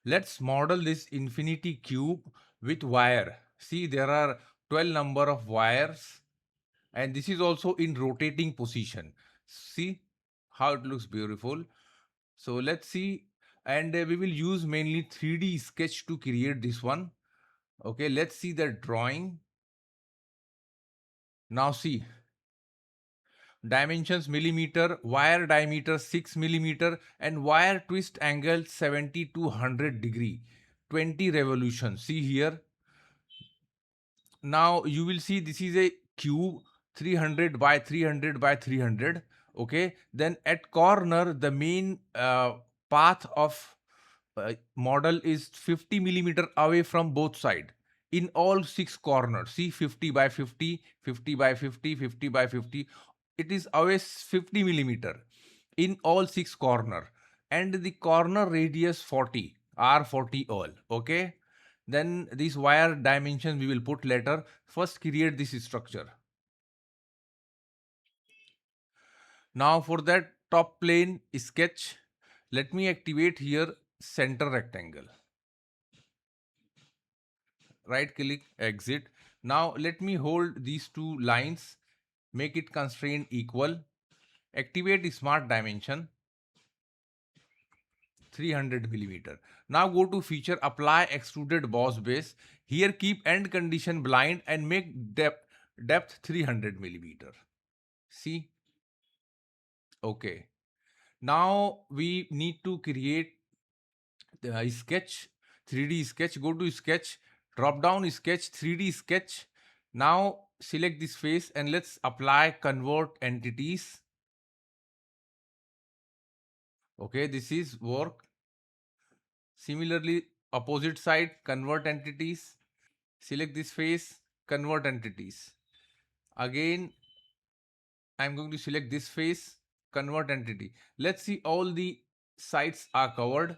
Let's model this infinity cube with wire. See, there are 12 number of wires, and this is also in rotating position. See how it looks beautiful. So let's see, and we will use mainly 3D sketch to create this one. Okay, let's see the drawing. Now see, dimensions millimeter, wire diameter 6 millimeter, and wire twist angle 70 to 100 degree, 20 revolutions. See here. Now you will see this is a cube, 300 by 300 by 300. Okay, then at corner the main path of model is 50 millimeter away from both side in all six corners. See, 50 by 50, 50 by 50, 50 by 50. It is always 50 millimeter in all six corner, and the corner radius 40, R40 all. Okay, then these wire dimensions we will put later. First create this structure. Now for that top plane sketch, let me activate here center rectangle. Right click, exit. Now let me hold these two lines, make it constraint equal, activate smart dimension 300 millimeter. Now go to feature, apply extruded boss base. Here keep end condition blind and make depth 300 millimeter. See, okay. Now we need to create the sketch, 3D sketch. Go to sketch, drop down sketch, 3D sketch. Now select this face and let's apply convert entities. Okay, this is work. Similarly, opposite side, convert entities. Select this face, convert entities. Again, I'm going to select this face, convert entity. Let's see all the sides are covered.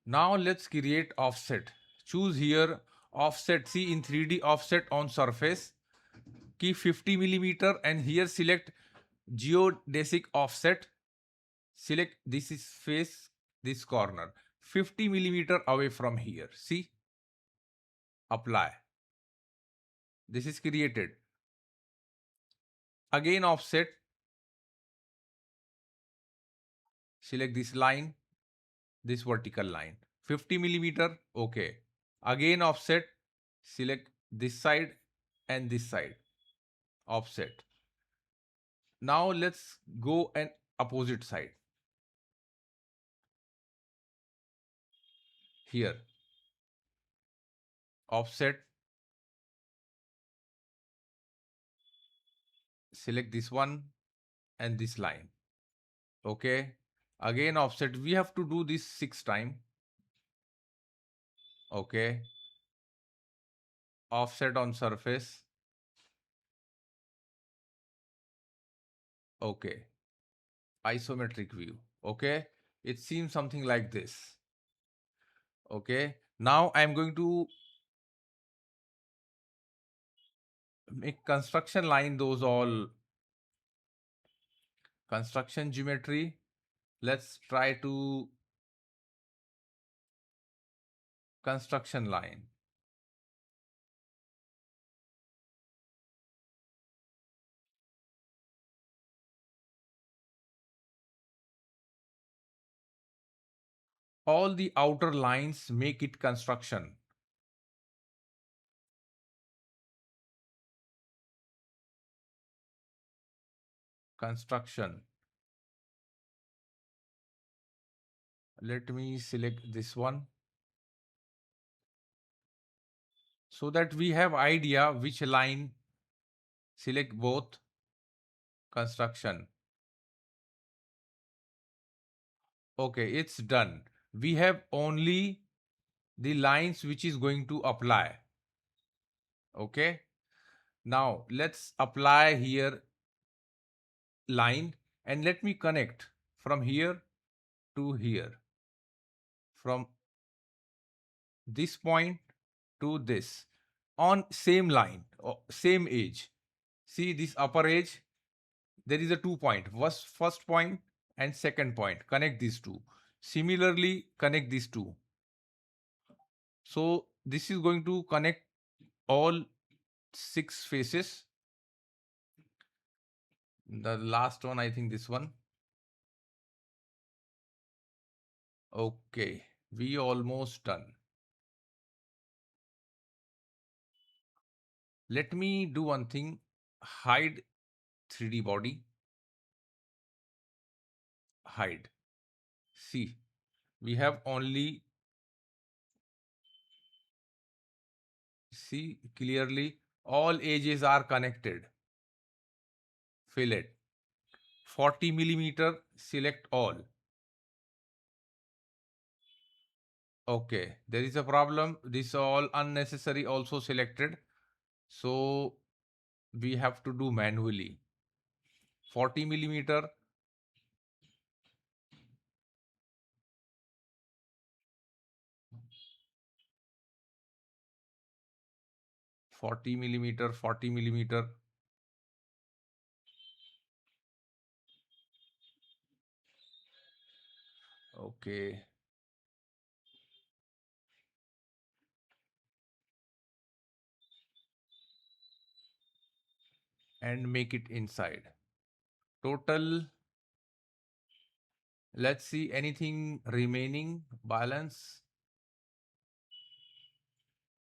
Now let's create offset. Choose here offset. See, in 3D offset on surface. Keep 50 millimeter and here select geodesic offset. Select this is face, this corner. 50 millimeter away from here. See, apply. This is created. Again offset. Select this line, this vertical line. 50 millimeter. Okay. Again offset. Select this side and this side. Offset. Now let's go and opposite side. Here. Offset. Select this one and this line. Okay. Again offset. We have to do this 6 times. Okay. Offset on surface. Okay. Isometric view. Okay. It seems something like this. Okay. Now I'm going to make construction line, those all construction geometry. Let's try to construction line. All the outer lines make it construction. Construction. Let me select this one so that we have idea which line. Select both. Construction. Okay, it's done. We have only the lines which is going to apply. Okay. Now let's apply here line and let me connect from here to here, from this point to this on same line or same edge. See this upper edge, there is a 2 point, first point and second point. Connect these two. Similarly, connect these two. So this is going to connect all 6 faces. The last one, I think this one. Okay, we almost done. Let me do one thing. Hide 3D body. Hide. See, we have only, see clearly, all edges are connected. Fillet. 40 millimeter, select all. Okay, there is a problem. This all unnecessary also selected. So we have to do manually. 40 millimeter. 40 millimeter, 40 millimeter. Okay. And make it inside. Total, let's see anything remaining balance.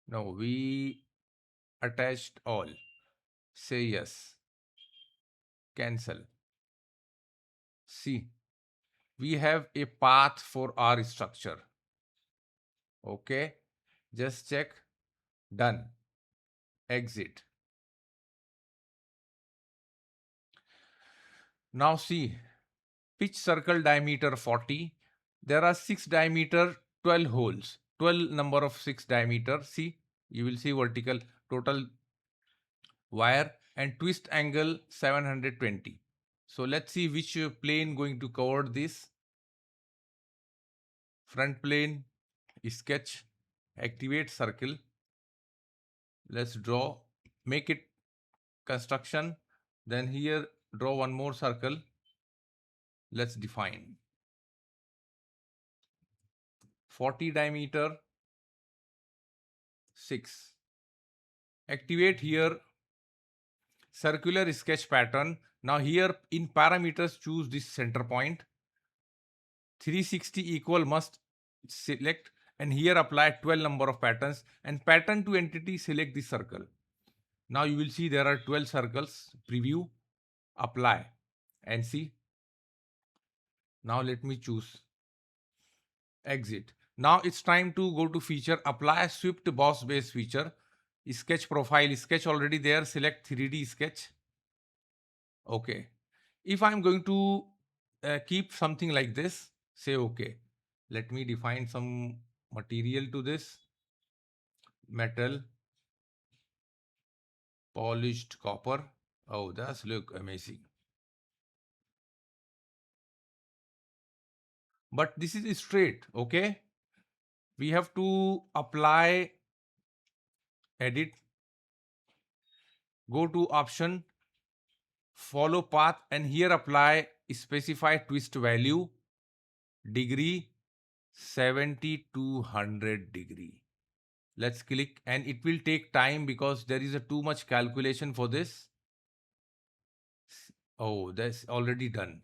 No, we attached all. Say yes. Cancel. See, we have a path for our structure. Okay, just check. Done. Exit. Now see, pitch circle diameter 40. There are 6 diameter, 12 holes. 12 number of 6 diameter. See, you will see vertical total wire and twist angle 720. So let's see which plane going to cover this. Front plane, sketch, activate circle. Let's draw, make it construction. Then here draw one more circle. Let's define. 40 diameter, 6. Activate here circular sketch pattern. Now here in parameters choose this center point. 360 equal must select, and here apply 12 number of patterns, and pattern to entity select this circle. Now you will see there are 12 circles. Preview, apply, and see. Now let me choose. Exit. Now it's time to go to feature, apply swift BOSE base feature. Sketch profile, sketch already there, select 3D sketch. Okay. If I'm going to keep something like this, say okay. Let me define some material to this. Metal, polished copper. Oh, that's look amazing. But this is straight, okay? We have to apply, edit, go to option, follow path, and here apply specify twist value, degree 70 to 100 degree. Let's click, and it will take time because there is a too much calculation for this. Oh, that's already done.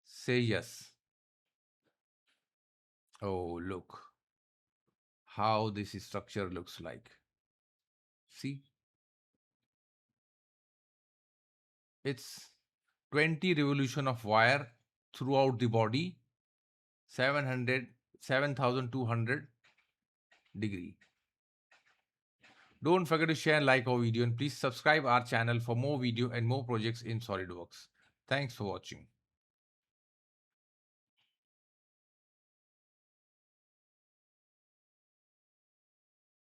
Say yes. Oh, look how this structure looks like. See, it's 20 revolution of wire throughout the body, 7,200 degree. Don't forget to share and like our video, and please subscribe our channel for more video and more projects in SolidWorks. Thanks for watching.